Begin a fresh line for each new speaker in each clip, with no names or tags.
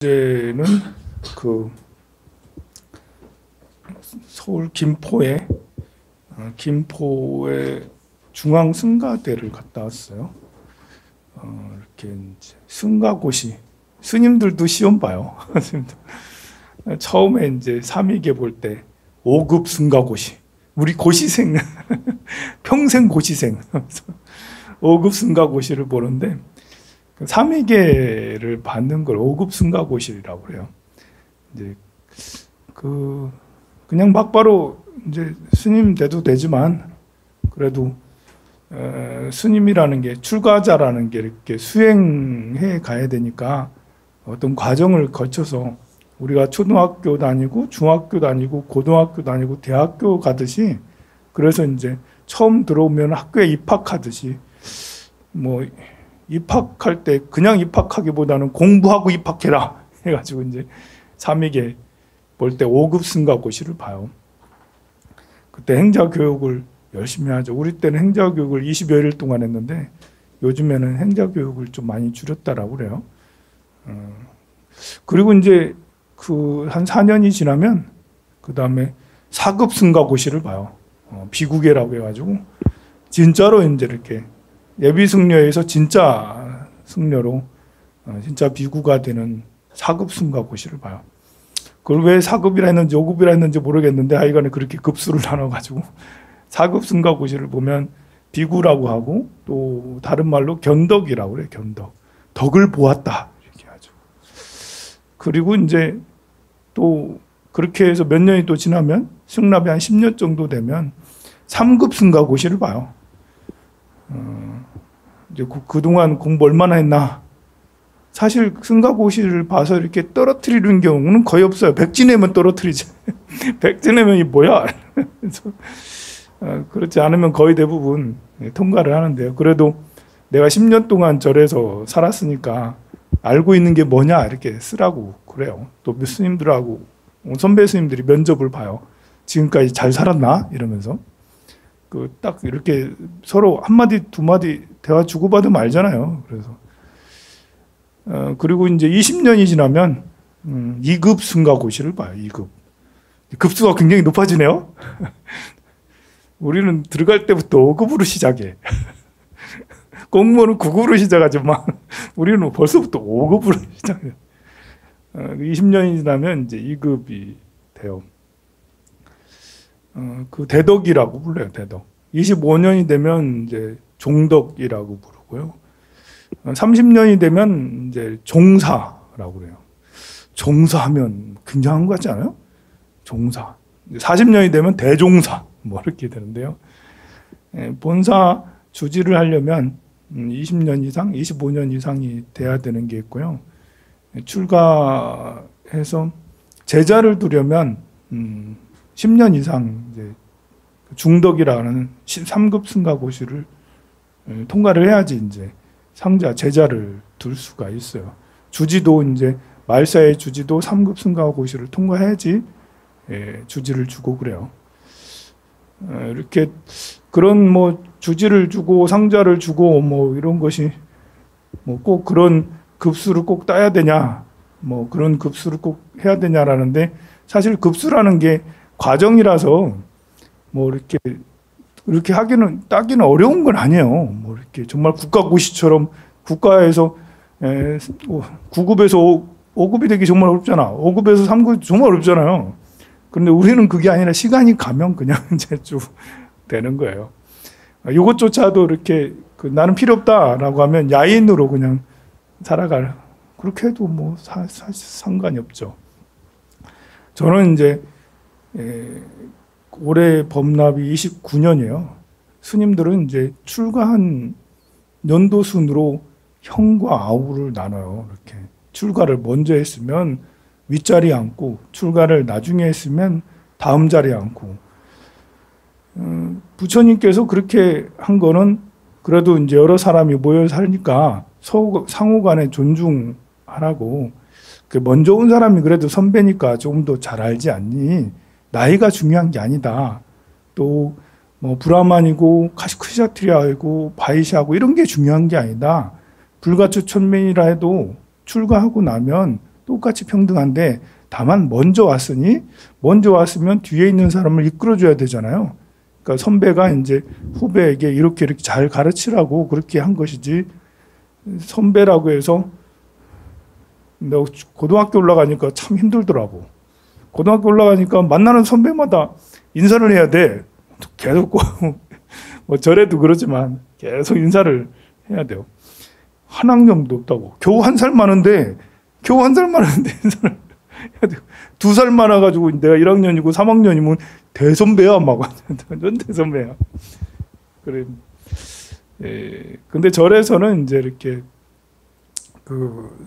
어제는 그 서울 김포의 중앙승가대를 갔다 왔어요. 이렇게 이제 승가고시 스님들도 시험 봐요. 처음에 이제 삼위계 볼 때 5급 승가고시, 우리 고시생 평생 고시생 5급 승가고시를 보는데 삼위계를 받는 걸 5급 승가고시라고 그래요. 이제 그냥 막바로 이제 스님 돼도 되지만 그래도 스님이라는 게 출가자라는 게 이렇게 수행해 가야 되니까 어떤 과정을 거쳐서 우리가 초등학교 다니고 중학교 다니고 고등학교 다니고 대학교 가듯이, 그래서 이제 처음 들어오면 학교에 입학하듯이 뭐 입학할 때 그냥 입학하기보다는 공부하고 입학해라 해가지고 이제 삼위계 볼 때 5급 승가고시를 봐요. 그때 행자교육을 열심히 하죠. 우리 때는 행자교육을 20여일 동안 했는데 요즘에는 행자교육을 좀 많이 줄였다라고 그래요. 그리고 이제 한 4년이 지나면 그 다음에 4급 승가고시를 봐요. 비구계라고 해가지고 진짜로 이제 이렇게 예비 승려에서 진짜 승려로 진짜 비구가 되는 4급 승가고시를 봐요. 그걸 왜 4급이라 했는지 5급이라 했는지 모르겠는데 하여간에 그렇게 급수를 나눠가지고 4급 승가고시를 보면 비구라고 하고, 또 다른 말로 견덕이라고 그래요. 견덕. 덕을 보았다 이렇게 하죠. 그리고 이제 또 그렇게 해서 몇 년이 또 지나면 승납이 한 10년 정도 되면 3급 승가고시를 봐요. 이제 그동안 공부 얼마나 했나. 사실 승가고시를 봐서 이렇게 떨어뜨리는 경우는 거의 없어요. 백지내면 떨어뜨리지. 백지내면이 뭐야? 그래서 그렇지 않으면 거의 대부분 통과를 하는데요. 그래도 내가 10년 동안 절에서 살았으니까 알고 있는 게 뭐냐 이렇게 쓰라고 그래요. 또 스님들하고 선배 스님들이 면접을 봐요. 지금까지 잘 살았나? 이러면서. 딱 이렇게 서로 한마디 두마디 대화 주고받으면 알잖아요. 그래서 그리고 이제 20년이 지나면 2급 승가고시를 봐요. 2급. 급수가 굉장히 높아지네요. 우리는 들어갈 때부터 5급으로 시작해. 공무원은 9급으로 시작하지만 우리는 벌써부터 5급으로 시작해요. 20년이 지나면 이제 2급이 돼요. 그 대덕이라고 불러요. 대덕. 25년이 되면 이제 종덕이라고 부르고요. 30년이 되면 이제 종사라고 그래요. 종사하면 굉장한 것 같지 않아요? 종사. 40년이 되면 대종사 뭐 이렇게 되는데요. 본사 주지를 하려면 20년 이상, 25년 이상이 돼야 되는 게 있고요. 출가해서 제자를 두려면 10년 이상 이제 중덕이라는 3급 승가고시를 통과를 해야지 이제 제자를 둘 수가 있어요. 주지도 이제 말사의 주지도 3급 승가고시를 통과해야지 주지를 주고 그래요. 이렇게 그런 뭐 주지를 주고 상자를 주고 뭐 이런 것이 뭐 꼭 그런 급수를 꼭 따야 되냐, 뭐 그런 급수를 꼭 해야 되냐라는데, 사실 급수라는 게 과정이라서 뭐 이렇게 따기는 어려운 건 아니에요. 뭐 이렇게 정말 국가고시처럼 국가에서 9급에서 5급이 되기 정말 어렵잖아. 5급에서 3급이 정말 어렵잖아요. 그런데 우리는 그게 아니라 시간이 가면 그냥 이제 쭉 되는 거예요. 이것조차도 이렇게 나는 필요 없다라고 하면 야인으로 그냥 살아갈, 그렇게 해도 뭐 사실 상관이 없죠. 저는 이제 올해 법납이 29년이에요. 스님들은 이제 출가한 연도 순으로 형과 아우를 나눠요. 이렇게 출가를 먼저 했으면 윗자리에 앉고, 출가를 나중에 했으면 다음 자리에 앉고. 부처님께서 그렇게 한 거는 그래도 이제 여러 사람이 모여 사니까 상호 간에 존중하라고. 먼저 온 사람이 그래도 선배니까 조금 더 잘 알지 않니? 나이가 중요한 게 아니다. 또 뭐 브라만이고 카시크샤트리아이고 바이샤고 이런 게 중요한 게 아니다. 불가처 천명이라 해도 출가하고 나면 똑같이 평등한데 다만 먼저 왔으면 뒤에 있는 사람을 이끌어줘야 되잖아요. 그러니까 선배가 이제 후배에게 이렇게 잘 가르치라고 그렇게 한 것이지, 선배라고 해서 내가 고등학교 올라가니까 참 힘들더라고. 고등학교 올라가니까 만나는 선배마다 인사를 해야 돼. 계속 뭐 저래도 그러지만 계속 인사를 해야 돼요. 한 학년도 없다고. 겨우 한 살 많은데 인사를 해야 돼요. 2살 많아가지고 내가 1학년이고 3학년이면 대선배야, 막. 완전 대선배야. 그래. 예. 근데 절에서는 이제 이렇게 그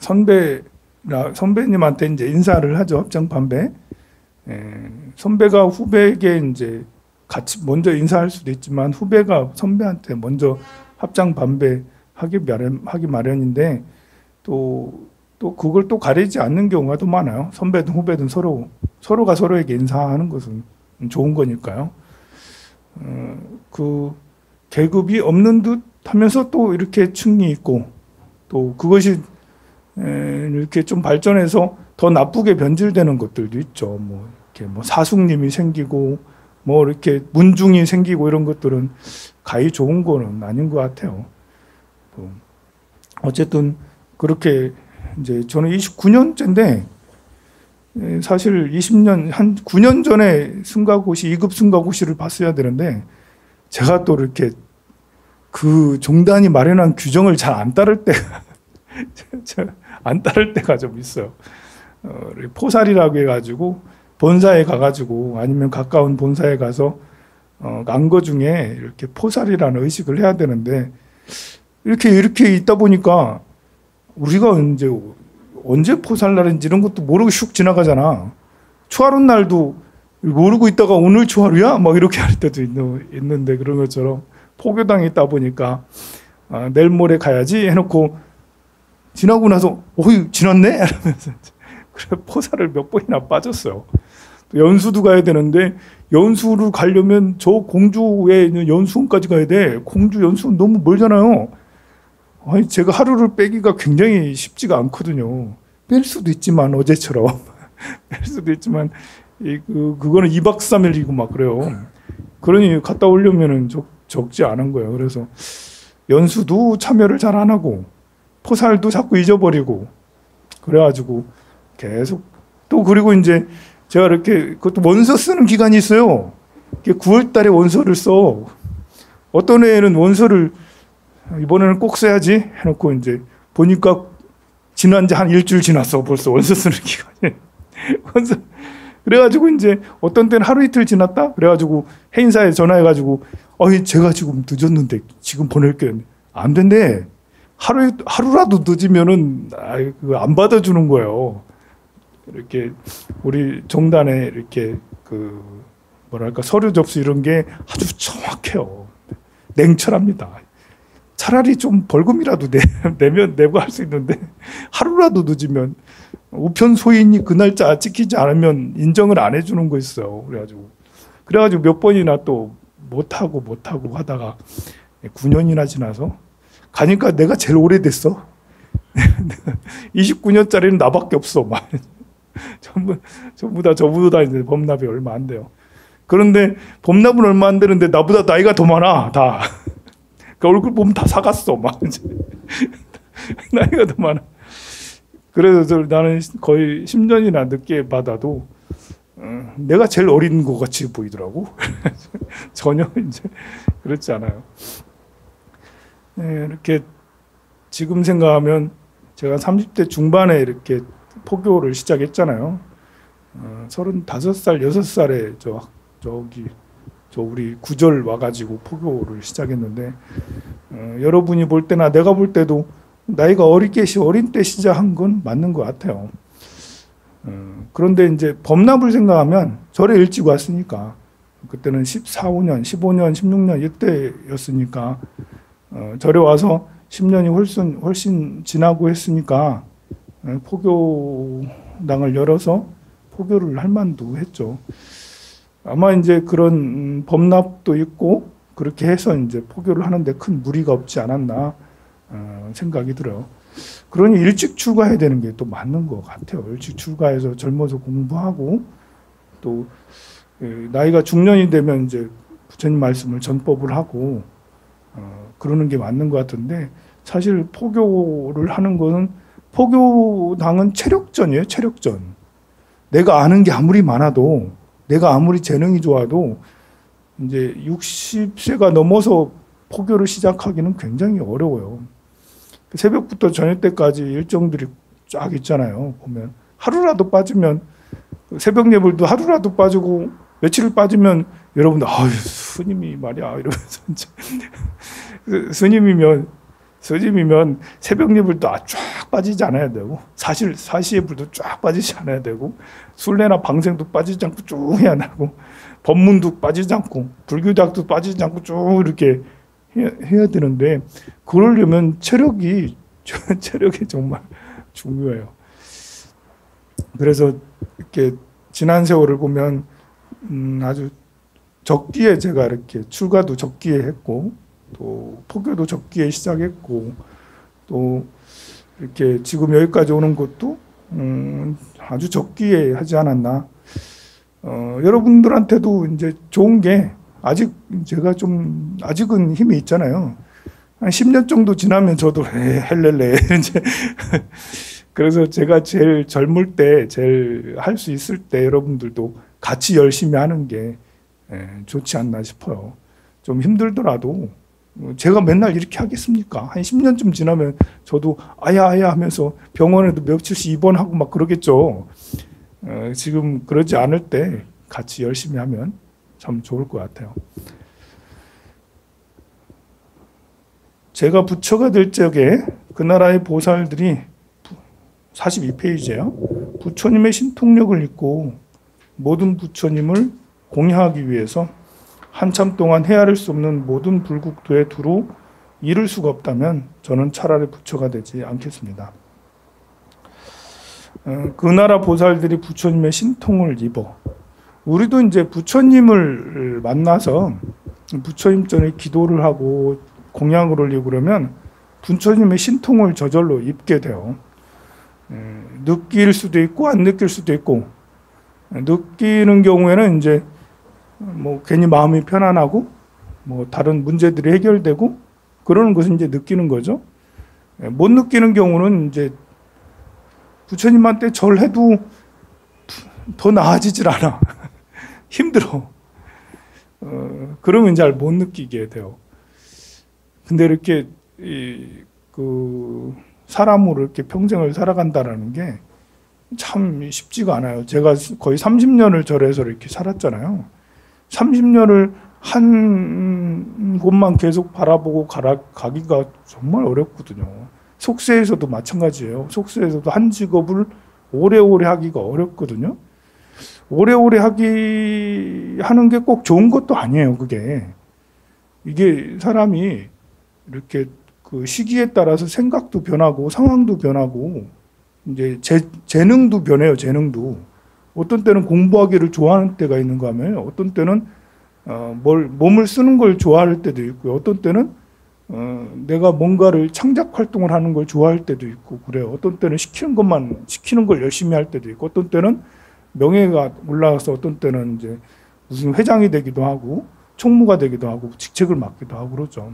선배님한테 이제 인사를 하죠. 합장반배. 예. 선배가 후배에게 이제 같이 먼저 인사할 수도 있지만 후배가 선배한테 먼저 합장반배 하기 마련인데, 또 그걸 또 가리지 않는 경우가 더 많아요. 선배든 후배든 서로가 서로에게 인사하는 것은 좋은 거니까요. 그 계급이 없는 듯 하면서 또 이렇게 층이 있고, 또 그것이 이렇게 좀 발전해서 더 나쁘게 변질되는 것들도 있죠. 뭐 이렇게 뭐 사숙님이 생기고 뭐 이렇게 문중이 생기고 이런 것들은 가히 좋은 거는 아닌 것 같아요. 어쨌든 그렇게 이제 저는 29년째인데 사실 20년 한 9년 전에 승가고시 2급 승가고시를 봤어야 되는데 제가 또 이렇게 그 종단이 마련한 규정을 잘 안 따를 때가 좀 있어요. 포살이라고 해가지고 본사에 가가지고 아니면 가까운 본사에 가서 안거 중에 이렇게 포살이라는 의식을 해야 되는데 이렇게 있다 보니까 우리가 언제 포살날인지 이런 것도 모르고 슉 지나가잖아. 초하루 날도 모르고 있다가 오늘 초하루야? 막 이렇게 할 때도 있는데 그런 것처럼 포교당에 있다 보니까 내일 모레 가야지 해놓고 지나고 나서 어이 지났네? 이러면서 그래 포살을 몇 번이나 빠졌어요. 또 연수도 가야 되는데 연수를 가려면 저 공주에 있는 연수원까지 가야 돼. 공주 연수원 너무 멀잖아요. 아니, 제가 하루를 빼기가 굉장히 쉽지가 않거든요. 뺄 수도 있지만 어제처럼 뺄 수도 있지만 그거는 2박 3일이고 막 그래요. 그러니 갔다 오려면은 적지 않은 거예요. 그래서 연수도 참여를 잘 안 하고 포살도 자꾸 잊어버리고 그래가지고 계속 또 그리고 이제 제가 이렇게 그것도 원서 쓰는 기간이 있어요. 9월 달에 원서를 써. 어떤 애는 원서를 이번에는 꼭 써야지 해놓고 이제 보니까 지난 지 한 일주일 지났어. 벌써 원서 쓰는 기간이. 원서. 그래가지고 이제 어떤 때는 하루 이틀 지났다? 그래가지고 해인사에 전화해가지고 제가 지금 늦었는데 지금 보낼게요. 안 된대. 하루라도 늦으면은 안 받아주는 거예요. 이렇게 우리 종단에 이렇게 서류 접수 이런 게 아주 정확해요. 냉철합니다. 차라리 좀 벌금이라도 내고 할 수 있는데 하루라도 늦으면 우편 소인이 그 날짜 지키지 않으면 인정을 안 해주는 거 있어요. 그래가지고 몇 번이나 또 못하고 하다가 9년이나 지나서 가니까 내가 제일 오래됐어. 29년짜리는 나밖에 없어. 막. 전부 다 저보다 이제 범납이 얼마 안 돼요. 그런데 범납은 얼마 안 되는데 나보다 나이가 더 많아. 다. 그 얼굴 보면 다 사갔어. 막. 나이가 더 많아. 그래서 나는 거의 10년이나 늦게 받아도 내가 제일 어린 것 같이 보이더라고. 전혀 이제 그렇지 않아요. 네, 이렇게 지금 생각하면 제가 30대 중반에 이렇게 포교를 시작했잖아요. 35살, 6살에 저 우리 구절 와가지고 포교를 시작했는데 여러분이 볼 때나 내가 볼 때도 나이가 어린 때 시작한 건 맞는 것 같아요. 그런데 이제 범납을 생각하면 절에 일찍 왔으니까 그때는 14, 5년, 15년, 16년 이때였으니까 절에 와서 10년이 훨씬 지나고 했으니까 포교당을 열어서 포교를 할 만도 했죠. 아마 이제 그런 범납도 있고 그렇게 해서 이제 포교를 하는데 큰 무리가 없지 않았나 생각이 들어요. 그러니 일찍 출가해야 되는 게 또 맞는 것 같아요. 일찍 출가해서 젊어서 공부하고 또 나이가 중년이 되면 이제 부처님 말씀을 전법을 하고 그러는 게 맞는 것 같은데 사실 포교를 하는 거는 포교당은 체력전이에요. 체력전. 내가 아는 게 아무리 많아도 내가 아무리 재능이 좋아도 이제 60세가 넘어서 포교를 시작하기는 굉장히 어려워요. 새벽부터 저녁 때까지 일정들이 쫙 있잖아요. 보면 하루라도 빠지면 새벽 예불도 하루라도 빠지고 며칠을 빠지면 여러분들 아유 스님이 말이야 이러면서 이제 스님이면 새벽 예불도 쫙 빠지지 않아야 되고 사실 사시예불도 쫙 빠지지 않아야 되고 순례나 방생도 빠지지 않고 쭉 해야 되고 법문도 빠지지 않고 불교대학도 빠지지 않고 쭉 이렇게 해야 되는데 그러려면 체력이 정말 중요해요. 그래서 이렇게 지난 세월을 보면 아주 적기에 제가 이렇게 출가도 적기에 했고 또 포교도 적기에 시작했고 또 이렇게 지금 여기까지 오는 것도 아주 적기에 하지 않았나. 여러분들한테도 이제 좋은 게 아직 제가 좀 아직은 힘이 있잖아요. 한 10년 정도 지나면 저도 헬렐레 이제 그래서 제가 제일 젊을 때 제일 할 수 있을 때 여러분들도 같이 열심히 하는 게 좋지 않나 싶어요. 좀 힘들더라도 제가 맨날 이렇게 하겠습니까? 한 10년쯤 지나면 저도 아야 하면서 병원에도 며칠씩 입원하고 막 그러겠죠. 지금 그러지 않을 때 같이 열심히 하면 참 좋을 것 같아요. 제가 부처가 될 적에 그 나라의 보살들이 42페이지예요. 부처님의 신통력을 잊고 모든 부처님을 공양하기 위해서 한참 동안 헤아릴 수 없는 모든 불국토에 두루 이룰 수가 없다면 저는 차라리 부처가 되지 않겠습니다. 그 나라 보살들이 부처님의 신통을 입어 우리도 이제 부처님을 만나서 부처님 전에 기도를 하고 공양을 올리고 그러면 부처님의 신통을 저절로 입게 돼요. 느낄 수도 있고 안 느낄 수도 있고 느끼는 경우에는 이제 뭐 괜히 마음이 편안하고 뭐 다른 문제들이 해결되고 그러는 것은 이제 느끼는 거죠. 못 느끼는 경우는 이제 부처님한테 절해도 더 나아지질 않아. 힘들어. 그러면 잘 못 느끼게 돼요. 근데 이렇게 사람으로 이렇게 평생을 살아간다라는 게 참 쉽지가 않아요. 제가 거의 30년을 절에서 이렇게 살았잖아요. 30년을 한 곳만 계속 바라보고 가기가 정말 어렵거든요. 속세에서도 마찬가지예요. 속세에서도 한 직업을 오래오래 하기가 어렵거든요. 오래오래 하는 게 꼭 좋은 것도 아니에요. 이게 사람이 이렇게 그 시기에 따라서 생각도 변하고 상황도 변하고 이제 재능도 변해요. 재능도 어떤 때는 공부하기를 좋아하는 때가 있는가 하면 어떤 때는 몸을 쓰는 걸 좋아할 때도 있고요. 어떤 때는 내가 뭔가를 창작 활동을 하는 걸 좋아할 때도 있고 그래요. 어떤 때는 시키는 걸 열심히 할 때도 있고 어떤 때는 명예가 올라가서 어떤 때는 이제 무슨 회장이 되기도 하고 총무가 되기도 하고 직책을 맡기도 하고 그러죠.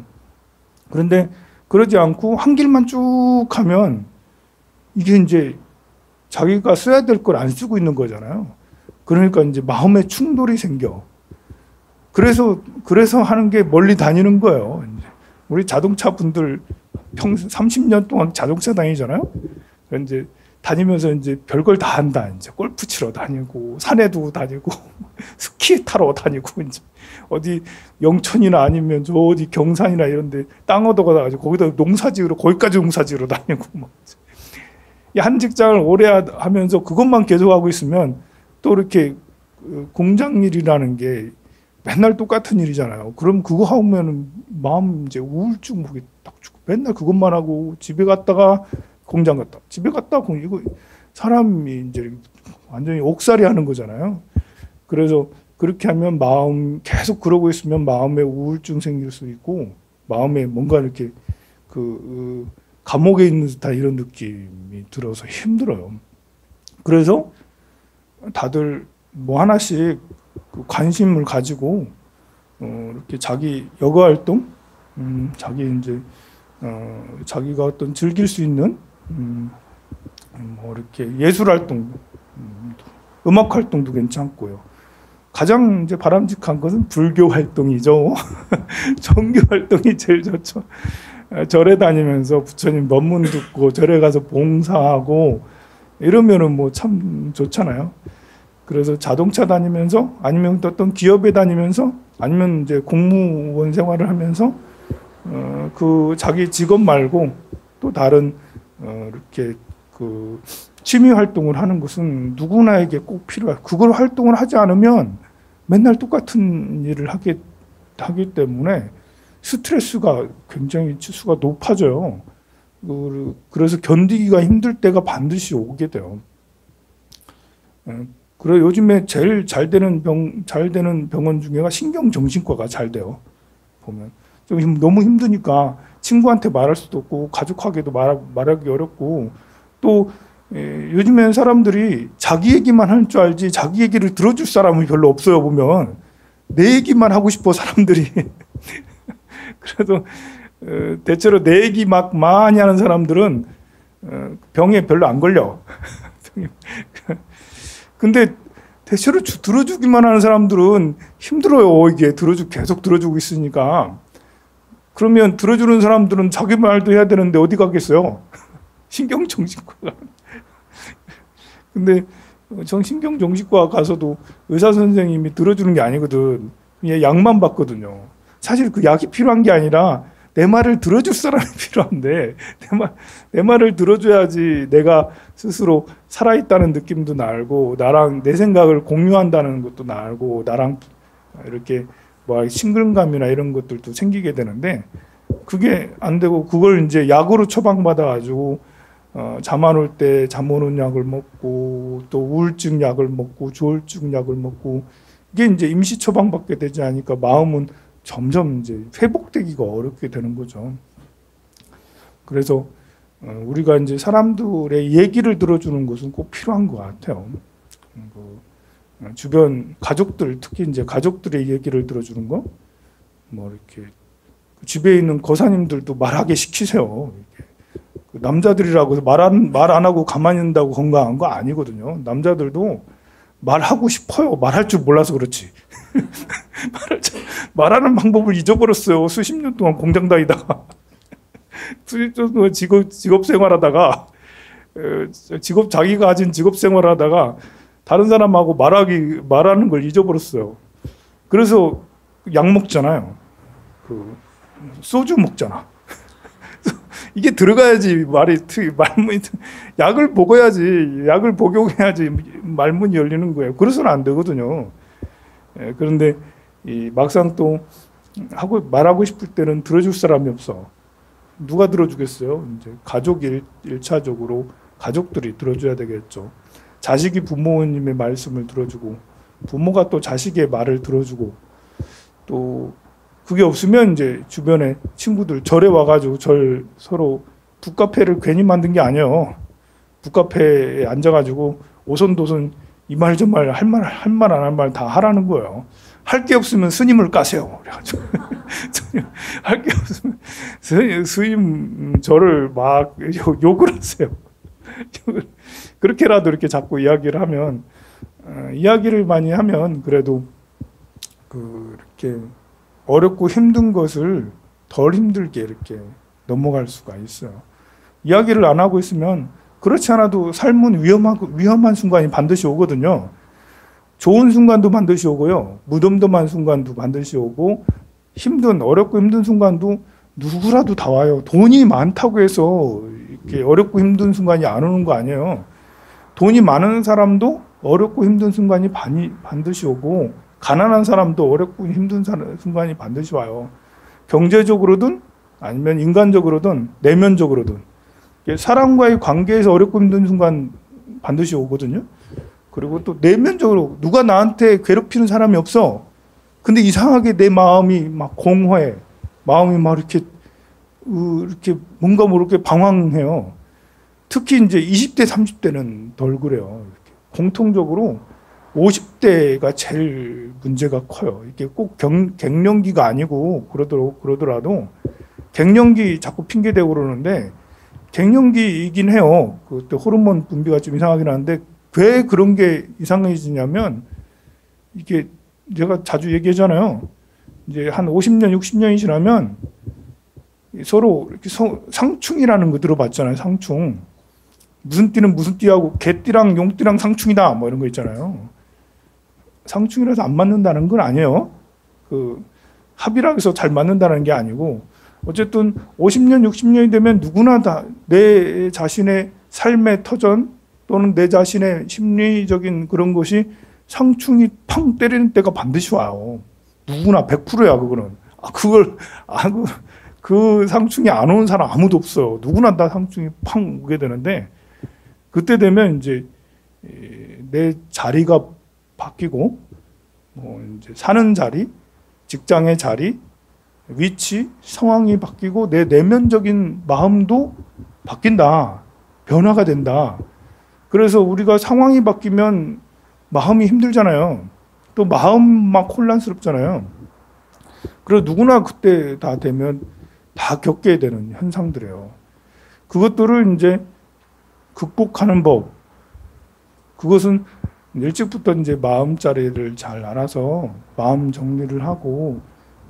그런데 그러지 않고 한 길만 쭉 하면 이게 이제 자기가 써야 될 걸 안 쓰고 있는 거잖아요. 그러니까 이제 마음에 충돌이 생겨. 그래서 하는 게 멀리 다니는 거예요. 우리 자동차 분들 30년 동안 자동차 다니잖아요. 이제 다니면서 이제 별걸 다 한다. 이제 골프 치러 다니고 산에도 다니고 스키 타러 다니고 이제 어디 영천이나 아니면 저 어디 경산이나 이런데 땅 얻어가 가지고 거기다 거기까지 농사지으러 다니고 막. 한 직장을 오래 하면서 그것만 계속하고 있으면 또 이렇게 공장 일이라는 게 맨날 똑같은 일이잖아요. 그럼 그거 하면 마음 이제 우울증 보기 딱 주고 맨날 그것만 하고 집에 갔다가 공장 갔다 집에 갔다 이거 사람이 이제 완전히 옥살이 하는 거잖아요. 그래서 그렇게 하면 계속 그러고 있으면 마음에 우울증 생길 수 있고 마음에 뭔가 이렇게 감옥에 있는 듯한 이런 느낌이 들어서 힘들어요. 그래서 다들 뭐 하나씩 그 관심을 가지고 이렇게 자기 여가 활동, 자기 이제 자기가 어떤 즐길 수 있는 뭐 이렇게 예술 활동, 음악 활동도 괜찮고요. 가장 이제 바람직한 것은 불교 활동이죠. 종교 활동이 제일 좋죠. 절에 다니면서 부처님 법문 듣고 절에 가서 봉사하고 이러면은 뭐 참 좋잖아요. 그래서 자동차 다니면서 아니면 또 어떤 기업에 다니면서 아니면 이제 공무원 생활을 하면서 그 자기 직업 말고 또 다른 이렇게 그 취미 활동을 하는 것은 누구나에게 꼭 필요해요. 그걸 활동을 하지 않으면 맨날 똑같은 일을 하기 때문에 스트레스가 굉장히 지수가 높아져요. 그래서 견디기가 힘들 때가 반드시 오게 돼요. 그래 요즘에 제일 잘 되는 병원 중에가 신경정신과가 잘 돼요. 보면 좀 너무 힘드니까 친구한테 말할 수도 없고 가족에게도 말하기 어렵고 또 요즘엔 사람들이 자기 얘기만 하는 줄 알지 자기 얘기를 들어줄 사람이 별로 없어요. 보면 내 얘기만 하고 싶어 사람들이. 그래도 대체로 내 얘기 막 많이 하는 사람들은 병에 별로 안 걸려. 근데 대체로 들어주기만 하는 사람들은 힘들어요. 이게 계속 들어주고 있으니까. 그러면 들어주는 사람들은 자기 말도 해야 되는데 어디 가겠어요? 신경정신과가. 근데 신경정신과 가서도 의사 선생님이 들어주는 게 아니거든. 그냥 약만 받거든요. 사실 그 약이 필요한 게 아니라 내 말을 들어줄 사람이 필요한데 내 말을 들어줘야지 내가 스스로 살아있다는 느낌도 나고 나랑 내 생각을 공유한다는 것도 나고 나랑 이렇게 뭐 친근감이나 이런 것들도 생기게 되는데 그게 안 되고 그걸 이제 약으로 처방받아 가지고 잠 안 올 때 잠 오는 약을 먹고 또 우울증 약을 먹고 조울증 약을 먹고 이게 이제 임시 처방받게 되지 않으니까 마음은 점점 이제 회복되기가 어렵게 되는 거죠. 그래서 우리가 이제 사람들의 얘기를 들어주는 것은 꼭 필요한 것 같아요. 주변 가족들, 특히 이제 가족들의 얘기를 들어주는 거, 뭐 이렇게 집에 있는 거사님들도 말하게 시키세요. 남자들이라고 말 안 하고 가만히 있는다고 건강한 거 아니거든요. 남자들도 말하고 싶어요. 말할 줄 몰라서 그렇지. 말하는 방법을 잊어버렸어요. 수십 년 동안 공장 다니다가 수십 년 동안 직업 생활하다가 자기가 가진 직업 생활하다가 다른 사람하고 말하는 걸 잊어버렸어요. 그래서 약 먹잖아요. 소주 먹잖아. 이게 들어가야지 말문이 약을 먹어야지 약을 복용해야지 말문이 열리는 거예요. 그래서는 안 되거든요. 그런데 막상 또 말하고 싶을 때는 들어줄 사람이 없어. 누가 들어주겠어요? 이제 가족이 1차적으로 가족들이 들어줘야 되겠죠. 자식이 부모님의 말씀을 들어주고 부모가 또 자식의 말을 들어주고 또 그게 없으면 이제 주변에 친구들 절에 와가지고 서로 북카페를 괜히 만든 게 아니에요. 북카페에 앉아가지고 오손도손 이 말 저 말 할 말 안 할 말 다 하라는 거예요. 할 게 없으면 스님을 까세요. 그래가지고 할 게 없으면 스님 저를 막 욕을 하세요. 그렇게라도 이렇게 자꾸 이야기를 하면 이야기를 많이 하면 그래도 이렇게 어렵고 힘든 것을 덜 힘들게 이렇게 넘어갈 수가 있어요. 이야기를 안 하고 있으면 그렇지 않아도 삶은 위험한 순간이 반드시 오거든요. 좋은 순간도 반드시 오고요. 무덤덤한 순간도 반드시 오고 어렵고 힘든 순간도 누구라도 다 와요. 돈이 많다고 해서 이렇게 어렵고 힘든 순간이 안 오는 거 아니에요. 돈이 많은 사람도 어렵고 힘든 순간이 반드시 오고 가난한 사람도 어렵고 힘든 순간이 반드시 와요. 경제적으로든 아니면 인간적으로든 내면적으로든 사람과의 관계에서 어렵고 힘든 순간 반드시 오거든요. 그리고 또 내면적으로 누가 나한테 괴롭히는 사람이 없어. 근데 이상하게 내 마음이 막 공허해. 마음이 막 이렇게 이렇게 뭔가 모르게 방황해요. 특히 이제 20대, 30대는 덜 그래요. 이렇게 공통적으로 50대가 제일 문제가 커요. 이게 꼭 갱년기가 아니고 그러더라도 갱년기 자꾸 핑계대고 그러는데 갱년기이긴 해요. 그때 호르몬 분비가 좀 이상하긴 하는데 왜 그런 게 이상해지냐면 이게 제가 자주 얘기하잖아요. 이제 한 50년, 60년이 지나면 서로 이렇게 상충이라는 거 들어봤잖아요. 상충. 무슨 띠는 무슨 띠하고 개띠랑 용띠랑 상충이다. 뭐 이런 거 있잖아요. 상충이라서 안 맞는다는 건 아니에요. 그 합이라 해서 잘 맞는다는 게 아니고 어쨌든 50년, 60년이 되면 누구나 다 내 자신의 삶의 터전 또는 내 자신의 심리적인 그런 것이 상충이 팡 때리는 때가 반드시 와요. 누구나 100%야 그거는. 그 상충이 안 오는 사람 아무도 없어요. 누구나 다 상충이 팡 오게 되는데 그때 되면 이제 내 자리가 바뀌고 이제 사는 자리, 직장의 자리, 위치, 상황이 바뀌고 내 내면적인 마음도 바뀐다. 변화가 된다. 그래서 우리가 상황이 바뀌면 마음이 힘들잖아요. 또 마음 막 혼란스럽잖아요. 그래서 누구나 그때 다 되면 다 겪게 되는 현상들이에요. 그것들을 이제 극복하는 법. 그것은 일찍부터 이제 마음자리를 잘 알아서 마음 정리를 하고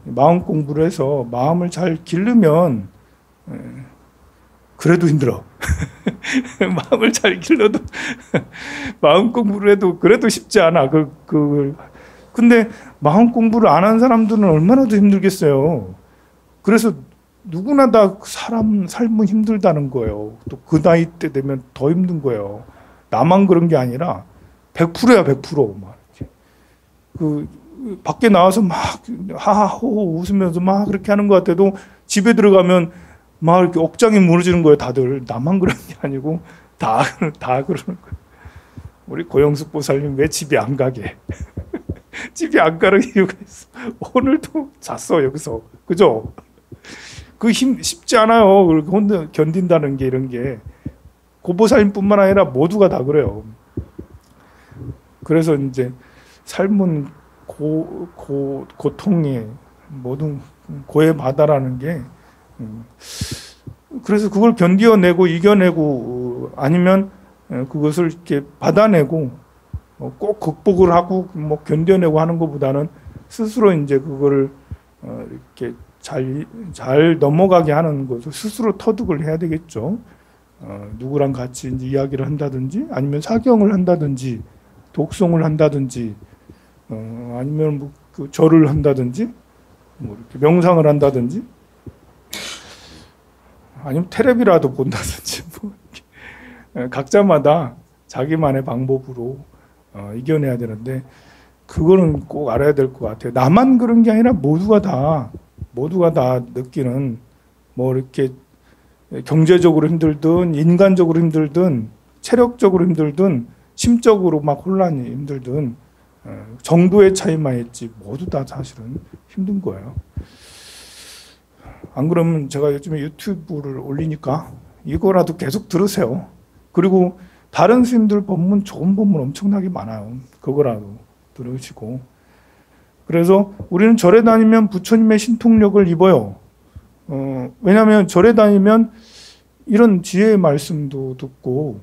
마음 공부를 해서 마음을 잘 기르면 그래도 힘들어. 마음을 잘 길러도 마음 공부를 해도 그래도 쉽지 않아. 근데 마음 공부를 안 한 사람들은 얼마나 더 힘들겠어요. 그래서 누구나 다 삶은 힘들다는 거예요. 또 그 나이 때 되면 더 힘든 거예요. 나만 그런 게 아니라 100%야 100%. 막 이렇게. 밖에 나와서 막 하하호호 웃으면서 막 그렇게 하는 것 같아도 집에 들어가면 막 이렇게 억장이 무너지는 거예요. 다들 나만 그런 게 아니고 다 그러는 거예요. 우리 고영숙 보살님 왜 집에 안 가게? 집에 안 가는 이유가 있어. 오늘도 잤어 여기서. 그죠? 그 쉽지 않아요. 혼자 견딘다는 게 이런 게 고보살님뿐만 아니라 모두가 다 그래요. 그래서 이제 삶은 고통이 모든 고의 바다라는 게 그래서 그걸 견뎌내고 이겨내고 아니면 그것을 이렇게 받아내고 꼭 극복을 하고 뭐 견뎌내고 하는 것보다는 스스로 이제 그거를 이렇게 잘 넘어가게 하는 것을 스스로 터득을 해야 되겠죠. 누구랑 같이 이제 이야기를 한다든지 아니면 사경을 한다든지 독송을 한다든지 아니면 뭐 그 절을 한다든지 뭐 이렇게 명상을 한다든지 아니면 테레비라도 본다든지 뭐 각자마다 자기만의 방법으로 이겨내야 되는데 그거는 꼭 알아야 될 것 같아요. 나만 그런 게 아니라 모두가 다 느끼는 뭐 이렇게 경제적으로 힘들든 인간적으로 힘들든 체력적으로 힘들든 심적으로 막 혼란이 힘들든 정도의 차이만 있지 모두 다 사실은 힘든 거예요. 안 그러면 제가 요즘에 유튜브를 올리니까 이거라도 계속 들으세요. 그리고 다른 스님들 법문 좋은 법문 엄청나게 많아요. 그거라도 들으시고. 그래서 우리는 절에 다니면 부처님의 신통력을 입어요. 왜냐하면 절에 다니면 이런 지혜의 말씀도 듣고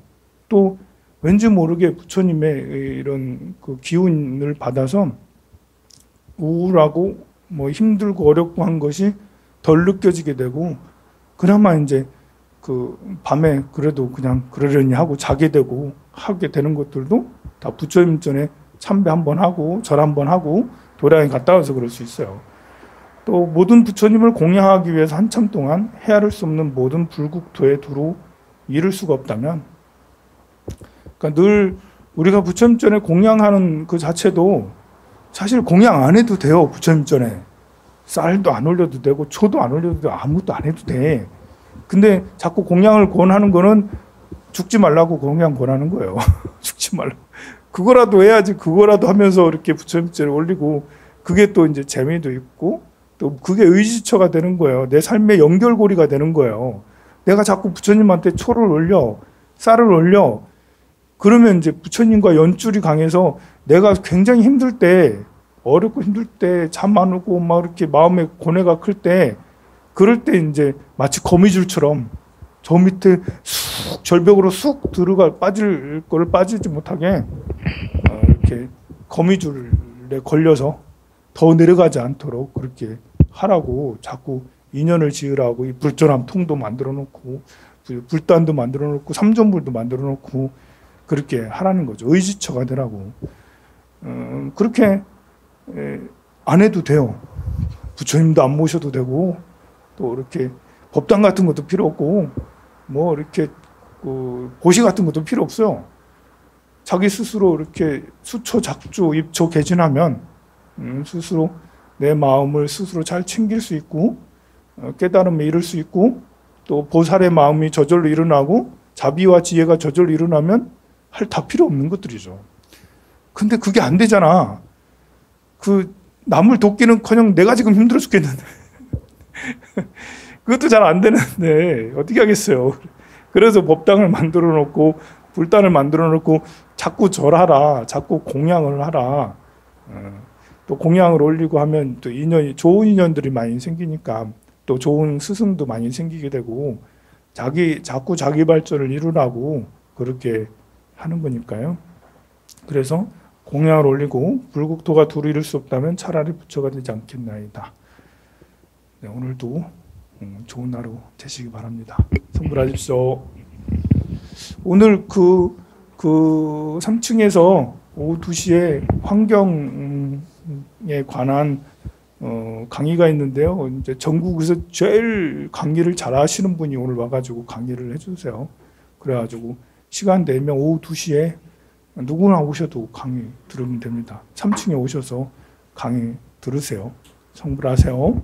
또 왠지 모르게 부처님의 이런 그 기운을 받아서 우울하고 뭐 힘들고 어렵고 한 것이 덜 느껴지게 되고 그나마 이제 그 밤에 그래도 그냥 그러려니 하고 자게 되고 하게 되는 것들도 다 부처님 전에 참배 한번 하고 절 한번 하고 도량에 갔다 와서 그럴 수 있어요. 또 모든 부처님을 공양하기 위해서 한참 동안 헤아릴 수 없는 모든 불국토에 두루 이룰 수가 없다면 그러니까 늘 우리가 부처님 전에 공양하는 그 자체도 사실 공양 안 해도 돼요. 부처님 전에 쌀도 안 올려도 되고 초도 안 올려도 되고 아무것도 안 해도 돼. 근데 자꾸 공양을 권하는 거는 죽지 말라고 공양 권하는 거예요. 죽지 말라고. 그거라도 해야지. 그거라도 하면서 이렇게 부처님 전에 올리고 그게 또 이제 재미도 있고 또 그게 의지처가 되는 거예요. 내 삶의 연결고리가 되는 거예요. 내가 자꾸 부처님한테 초를 올려, 쌀을 올려. 그러면 이제 부처님과 연줄이 강해서 내가 굉장히 힘들 때, 어렵고 힘들 때, 잠 안 오고 막 이렇게 마음의 고뇌가 클 때, 그럴 때 이제 마치 거미줄처럼 저 밑에 쑥 절벽으로 쑥 들어가 빠질 걸 빠지지 못하게 이렇게 거미줄에 걸려서 더 내려가지 않도록 그렇게 하라고 자꾸 인연을 지으라고 이 불전함 통도 만들어 놓고 불단도 만들어 놓고 삼존불도 만들어 놓고 그렇게 하라는 거죠. 의지처가 되라고. 그렇게 안 해도 돼요. 부처님도 안 모셔도 되고 또 이렇게 법당 같은 것도 필요 없고 뭐 이렇게 보시 같은 것도 필요 없어요. 자기 스스로 이렇게 수초, 작조, 입초, 개진하면 스스로 내 마음을 스스로 잘 챙길 수 있고 깨달음에 이를 수 있고 또 보살의 마음이 저절로 일어나고 자비와 지혜가 저절로 일어나면 할 다 필요 없는 것들이죠. 근데 그게 안 되잖아. 그 남을 돕기는커녕 내가 지금 힘들어 죽겠는데 그것도 잘 안 되는데 어떻게 하겠어요. 그래서 법당을 만들어 놓고 불단을 만들어 놓고 자꾸 절하라, 자꾸 공양을 하라. 또 공양을 올리고 하면 또 인연이 좋은 인연들이 많이 생기니까 또 좋은 스승도 많이 생기게 되고 자꾸 자기 발전을 이루라고 그렇게 하는 거니까요. 그래서 공양을 올리고 불국토가 두루 이룰 수 없다면 차라리 부처가 되지 않겠나이다. 네, 오늘도 좋은 하루 되시기 바랍니다. 성불하십시오. 오늘 그 3층에서 오후 2시에 환경에 관한 강의가 있는데요. 이제 전국에서 제일 강의를 잘 하시는 분이 오늘 와가지고 강의를 해주세요. 그래가지고 시간 되면 오후 2시에 누구나 오셔도 강의 들으면 됩니다. 3층에 오셔서 강의 들으세요. 성불하세요.